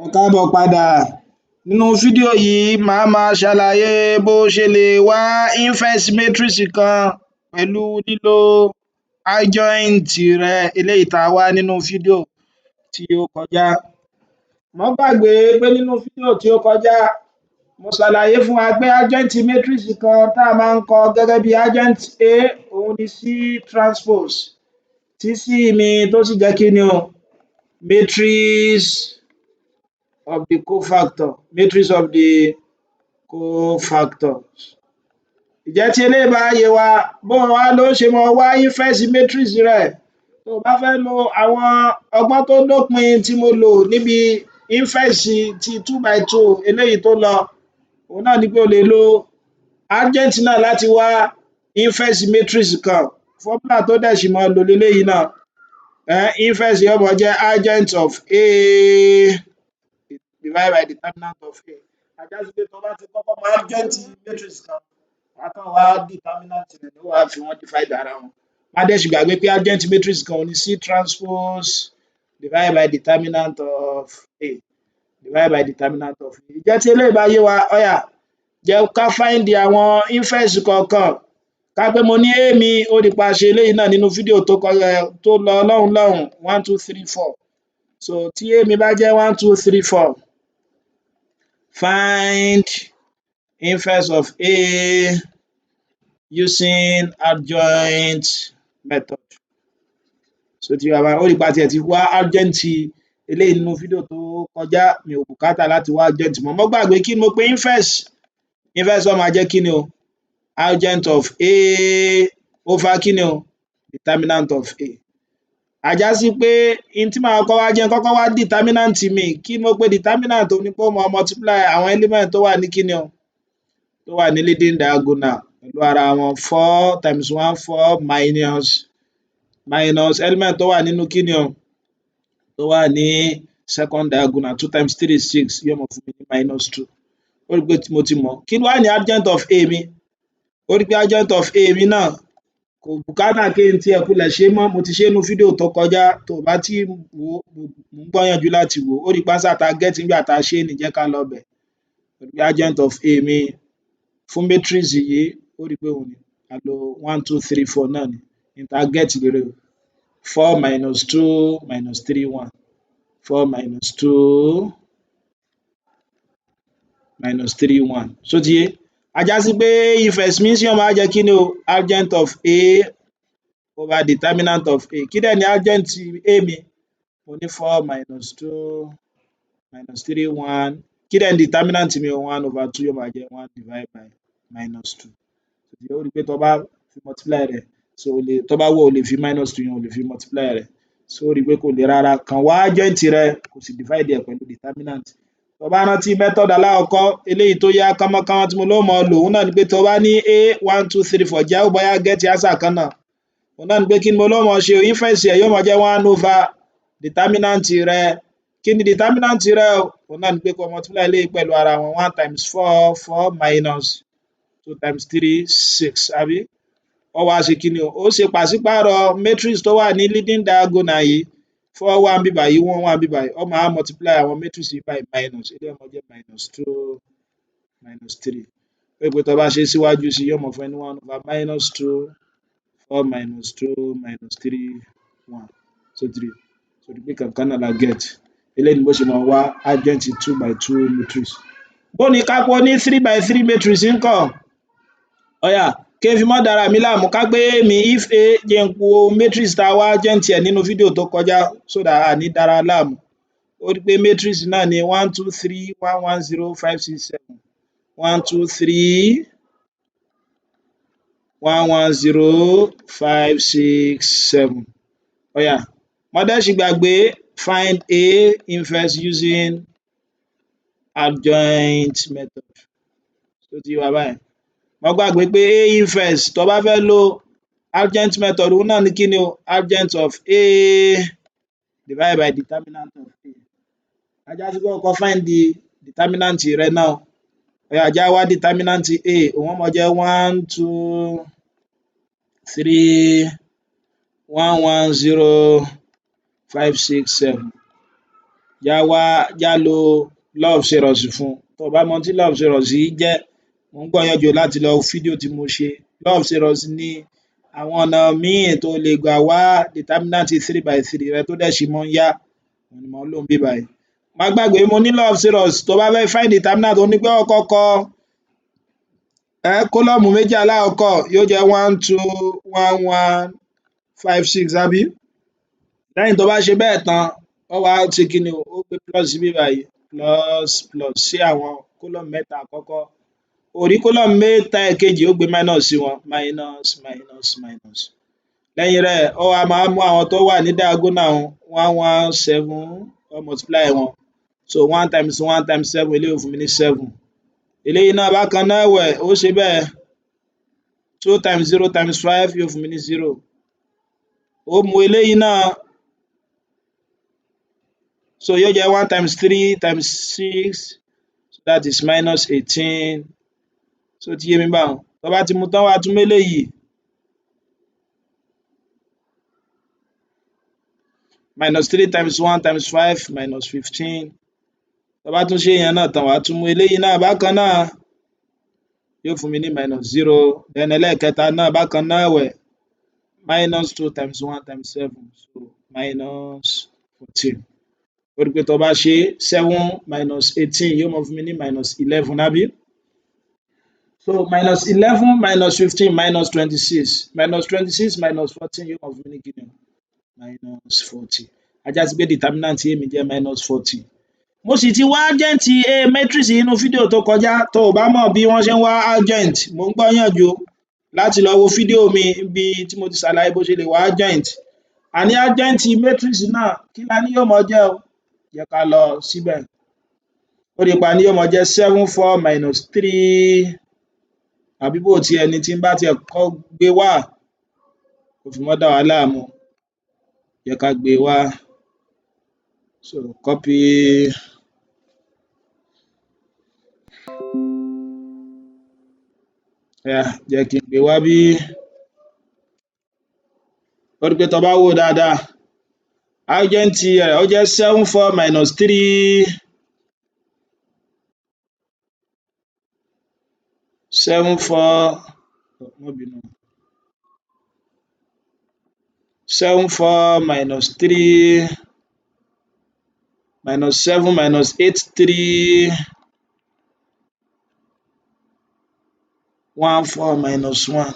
Ẹ káàbọ̀ padà. Nínú fídíò yìí màá máa ṣàlàyé bó ṣe lè wá inverse matrix kan pẹ̀lú lílo adjoint rẹ eléyìí tá a wá nínú fídíò tí ó kọjá. Má gbàgbé pé nínú fídíò tí ó kọjá mo ṣàlàyé fún wa pé adjoint matrix kan tá a máa ń kọ gẹ́gẹ́ bí adjoint A òun ni C transpose tí C mi tó sì jẹ́ kí ni o matrix of the cofactor Ǹjẹ́ tí eléyìí bá yé wa bóo wá ló ṣe máa wá inverse matrix rẹ̀ tó o bá fẹ́ lo àwọn ọgbọ́n tó dópin tí mo lò níbi inverse ti 2 by 2 eléyìí tó lọ òun náà ni pé o lè lo adjoint náà láti wá inverse matrix kan formula tó dẹ̀ ṣì máa lò leléyìí náà inverse yóò máa jẹ́ adjoint of A divided by determinant of A. A já sí pé tó bá ti kọ́kọ́ mọ adjoint matrix kan wàá kàn wá determinant rẹ̀ ló wàá fi wọ́n divide ara wọn. Má dẹ̀ sì gbàgbé pé adjoint matrix kan òun ni C transpose divided by determinant of A. Ǹjẹ́ tí eléyìí bá yé wa ó yá jẹ́ ká find àwọn inverse kọ̀ọ̀kan. Ká pé mo ní A mi ó rí pa ṣe eléyìí náà nínú fídíò tó lọ lọ́hùn-ún 1 2 3 4. So tí A mi bá jẹ́ 1 2 3 4 find inverse of A using adjoint method. So tí wàá ó rí pa tiẹ̀ ti wá adjoint eléyìí nínú fídíò tó kọjá mi ò bùkátà láti wá adjoint mọ́. Má gbàgbé kí ni mo pe inverse ó máa jẹ́ kí ni o adjoint of A over kí ni o determinant of A. A já sí pé n tí màá kọ́kọ́ wá jẹ́ n kọ́kọ́ wá determinant mi kí ni mo pe determinant òun ni pé ó máa multiply àwọn element tó wà ní kí ni o tó wà ní leading diagonal pẹ̀lú ara wọn 4 times 1 4 minus element tó wà nínú kí ni o tó wà ní second diagonal 2 times 3 6 yóò máa fún mi ní -2. Ó rí pé mo ti mọ̀. Kí wá ní adjoint of A mi? Ó rí pé adjoint of A mi náà kò bùkátà kí n tiẹ̀ kulẹ̀ ṣe é mọ́ mo ti ṣe é nínú fídíò tó kọjá tó o bá tí wò ó mò ń gbọ́yànjú láti wò ó. Ó rí pé answer tá a get nígbà tá a ṣe é nìí jẹ́ ká lọ bẹ̀. Ó rí pé adjoint of A mi fún matrix yìí ó rí pé òun ni a lo 1 2 3 4 náà ni n tá a get rèé o 4 minus 2 minus 3 1 4 minus 2 minus 3 1. Ṣó ti yé? A já sí pé inverse mi sì máa jẹ́ kí ni o adjoint of A over determinant of A. Kí dẹ̀ ni adjoint A mi? Mo ní 4 minus 2 minus 3 1. Kí dẹ̀ ni determinant mi o 1 over 2 yóò máa jẹ́ 1 divided by -2. Ó rí pé tó bá fi multiply rẹ̀ so tó bá wù ọ́ o lè fi -2 yẹn o lè fi multiply rẹ̀. So ó rí pé kò le rárá kàn wá adjoint rẹ kò sì divide ẹ̀ pẹ̀lú determinant. Tó bá rántí method alákọ̀ọ́kọ́ eléyìí tó yá kánmọ́kánmọ́ tí mo ló máa lò òun náà ni pé tó bá ní A 1 2 3 4 jẹ́ ó bóyá get answer kan náà. Òun náà ni pé kí ni mo ló máa ṣe o inverse ẹ̀ yóò máa jẹ́ 1 over determinant rẹ. Kí ni determinant rẹ o? Òun náà ni pé kó multiply eléyìí pẹ̀lú ara wọn 1 times 4 4 minus 2 times 3 6 àbí? Ó wá ṣe kí ni o? Ó ṣe pàṣípààrọ̀ matrix tó wà ní leading diagonal yìí 4 wà níbí báyìí 1 wà níbí báyìí ó máa multiply àwọn matrix yìí by minus eléyìí máa jẹ́ -2 -3. Ó rí pé tó bá ṣe síwájú sí yóò máa fún ẹ ní 1 over -2 4 minus 2 minus 3 1. So rí pé kankan náà la get. Eléyìí ni bó ṣe máa wá adjoint 2 by 2 matrix. Bó ní ká pé ó ní 3 by 3 matrix ńkọ́? Ó yá kí n fi má dára mi láàmú ká pé A mi if A jẹ́ n wo matrix tá a wá adjoint ẹ̀ nínú fídíò tó kọjá so that a ní dára láàmú. Ó rí pé matrix náà ni 1 2 3 1 1 0 5 6 7 1 2 3 1 1 0 5 6 7. Ó yá má dẹ̀ sì gbàgbé find A inverse using adjoint method. Ṣó ti yé wa báyẹn? Má gbàgbé pé A inverse tó bá fẹ́ lo adjoint method òun náà ni kí ni o adjoint of A divided by determinant of A. A já sí pé kọ́kọ́ find the determinant rẹ náà. Ó yá já wá determinant A òun máa jẹ́ 1 2 3 1 1 0 5 6 7. já lo law of zeros fún. Tó bá mọ tí law of zeros yìí jẹ́, mò ń gbìyànjú láti lọ wo fídíò tí mo ṣe. Law of zeros ni àwọn ọ̀nà míì tó lè gbà wá determinant 3/3 rẹ tó dẹ̀ ṣì mọ́ ń yá, òun ni mò ń lò níbí báyìí. Má gbàgbé mo ní law of zeros, tó bá fẹ́ find determinant ó ní pé ó kọ́kọ́ kólọ́ọ̀mù méjì alákọ̀ọ́kọ́ yóò jẹ́ 1 2 1 1 5 6 àbí? Lẹ́yìn tó bá ṣe bẹ́ẹ̀ tán, ó wá ṣe kí ni o, ó gbé plus síbí báyìí, plus sí àwọn kólọ́ọ̀mù mẹ́ta àkọ́kọ́. Orí kólọ́ọ̀mù mẹ́ta ẹ̀kejì ó gbé minus sí wọn, minus. Lẹ́yìn rẹ̀ ó wá máa mú àwọn tó wà ní diagonal 1 1 7, ó multiply wọn. So 1 times 1 times 7 eléyìí ó fún mi ní 7. Eléyìí náà bákan náà ẹ̀wẹ̀ ó ṣe bẹ́ẹ̀, 2 times 0 times 5 yóò fún mi ní 0. Ó mú eléyìí náà, so yóò jẹ́ 1 times 3 times 6, so that is minus 18. So ti yé mi báwọn. Tó bá ti mú tán wá tún mú eléyìí, minus 3 times 1 times 5 minus 15. Tó bá tún ṣe ìyẹn náà tán wá tún mú eléyìí náà bákan náà, yóò fún mi ní minus 0. Then ẹlẹ́ẹ̀kẹta náà bákan náà ẹ̀wẹ̀, minus 2 times 1 times 7, so minus 14. Ó rí pé tó bá ṣe 7 minus 18 yóò máa fún mi ní minus 11 àbí? So minus 11 minus 15 minus 26, minus 26 minus 14 yóò máa fún mi ní kí ni o? Minus 40. A já sí pé determinant A mi jẹ́ minus 40. Mo sì ti wá adjoint A matrix nínú fídíò tó kọjá. Tó o bá mọ̀ bí wọ́n ṣe ń wá adjoint, mò ń gbìyànjú láti lọ wo fídíò mi níbi tí mo ti ṣàlàyé bó ṣe lè wá adjoint. Àní adjoint matrix náà kí la ní yóò máa jẹ́ o? Jẹ́ ká lọ síbẹ̀. Ó rí pa ní yóò máa jẹ́ 7 4 minus 3, àbí bó tiẹ̀ ni tí n bá tiẹ̀ kọ́ gbé wá kò fi mọ́ dà wá láàmú. Jẹ́ ká gbé wá. So copy. Jẹ́ kí n gbé wá bí. Ó rí pé tó bá wò dáadáa, adjoint rẹ̀ ó jẹ́ 7 4 minus 3, 7 4, má bínú, 7 4 minus 3 minus 7 minus 8 3, 1 4 minus 1,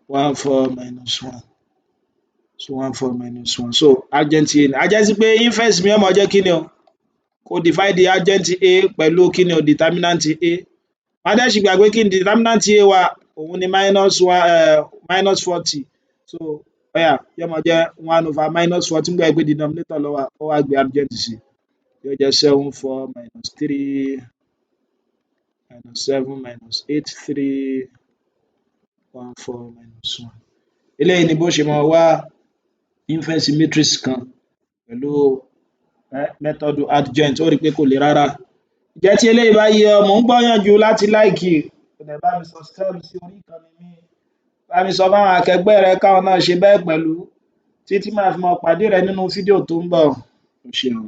1 4 minus 1. So 1 4 minus 1. So adjoint A ni. A jẹ́ sí pé inverse mi ó máa jẹ́ kí ni o? Kó divide adjoint A pẹ̀lú kí ni o? Determinant A. Má dẹ̀ sì gbàgbé kí ni determinant A wa? Òun ni minus 40. So yóò máa jẹ́ 1 over minus 40 nígbà pé denominator ló wà, ó wá gbé adjoint sí. Yóò jẹ́ 7 4 minus 3 minus 7 minus 8 3, 1 4 minus 1. Eléyìí ni bó ṣe máa wá inverse matrix kan pẹ̀lú method adjoint. Ó rí pé kò le rárá. Ǹjẹ́ tí eléyìí bá yé ọ, mò ń gbìyànjú láti like, kó dẹ̀ bá mi subscribe sí orí ìkànnì mi. Bá mi sọ fáwọn akẹgbẹ́ rẹ káwọn náà ṣe bẹ́ẹ̀ pẹ̀lú. Títí màá fi máa pàdé rẹ nínú fídíò tó ń bọ̀. O ṣeun.